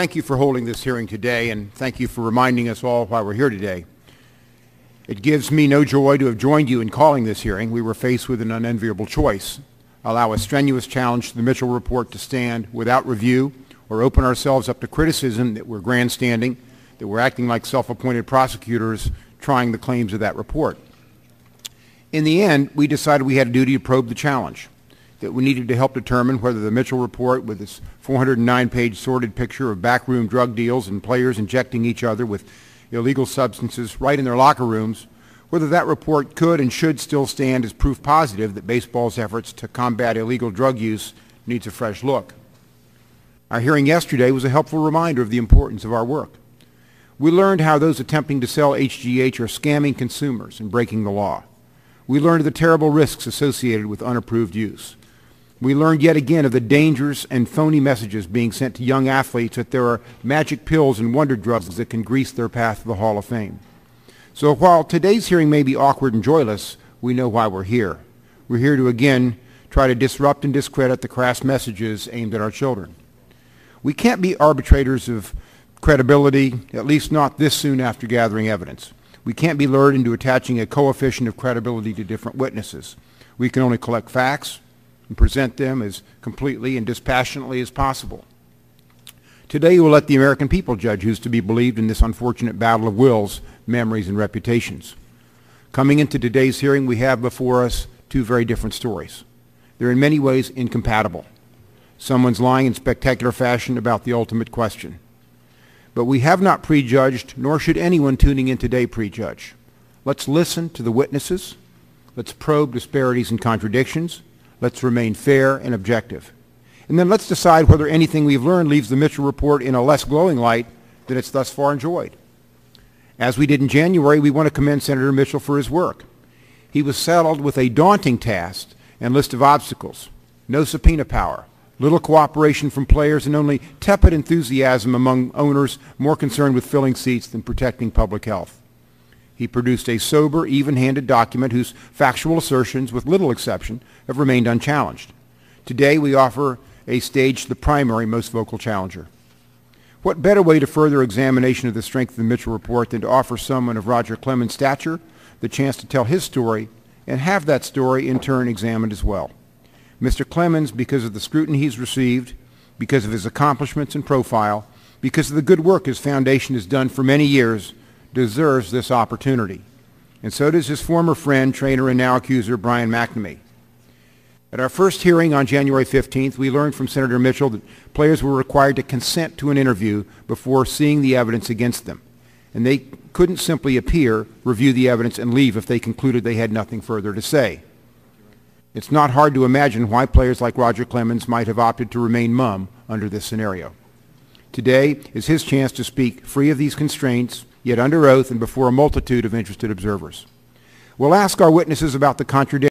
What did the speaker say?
Thank you for holding this hearing today, and thank you for reminding us all why we're here today. It gives me no joy to have joined you in calling this hearing. We were faced with an unenviable choice: allow a strenuous challenge to the Mitchell Report to stand without review, or open ourselves up to criticism that we're grandstanding, that we're acting like self-appointed prosecutors trying the claims of that report. In the end, we decided we had a duty to probe the challenge, that we needed to help determine whether the Mitchell Report, with its 409-page sordid picture of backroom drug deals and players injecting each other with illegal substances right in their locker rooms, whether that report could and should still stand as proof positive that baseball's efforts to combat illegal drug use needs a fresh look. Our hearing yesterday was a helpful reminder of the importance of our work. We learned how those attempting to sell HGH are scamming consumers and breaking the law. We learned of the terrible risks associated with unapproved use. We learned yet again of the dangers and phony messages being sent to young athletes that there are magic pills and wonder drugs that can grease their path to the Hall of Fame. So while today's hearing may be awkward and joyless, we know why we're here. We're here to again try to disrupt and discredit the crass messages aimed at our children. We can't be arbitrators of credibility, at least not this soon after gathering evidence. We can't be lured into attaching a coefficient of credibility to different witnesses. We can only collect facts and present them as completely and dispassionately as possible. Today we'll let the American people judge who's to be believed in this unfortunate battle of wills, memories, and reputations. Coming into today's hearing, we have before us two very different stories. They're in many ways incompatible. Someone's lying in spectacular fashion about the ultimate question. But we have not prejudged, nor should anyone tuning in today prejudge. Let's listen to the witnesses. Let's probe disparities and contradictions. Let's remain fair and objective. And then let's decide whether anything we've learned leaves the Mitchell Report in a less glowing light than it's thus far enjoyed. As we did in January, we want to commend Senator Mitchell for his work. He was saddled with a daunting task and list of obstacles: no subpoena power, little cooperation from players, and only tepid enthusiasm among owners more concerned with filling seats than protecting public health. He produced a sober, even-handed document whose factual assertions, with little exception, have remained unchallenged. Today, we offer a stage to the primary, most vocal challenger. What better way to further examination of the strength of the Mitchell Report than to offer someone of Roger Clemens' stature the chance to tell his story and have that story in turn examined as well. Mr. Clemens, because of the scrutiny he's received, because of his accomplishments and profile, because of the good work his foundation has done for many years, deserves this opportunity. And so does his former friend, trainer, and now accuser, Brian McNamee. At our first hearing on January 15th, we learned from Senator Mitchell that players were required to consent to an interview before seeing the evidence against them. And they couldn't simply appear, review the evidence, and leave if they concluded they had nothing further to say. It's not hard to imagine why players like Roger Clemens might have opted to remain mum under this scenario. Today is his chance to speak free of these constraints, yet under oath and before a multitude of interested observers. We'll ask our witnesses about the contradictions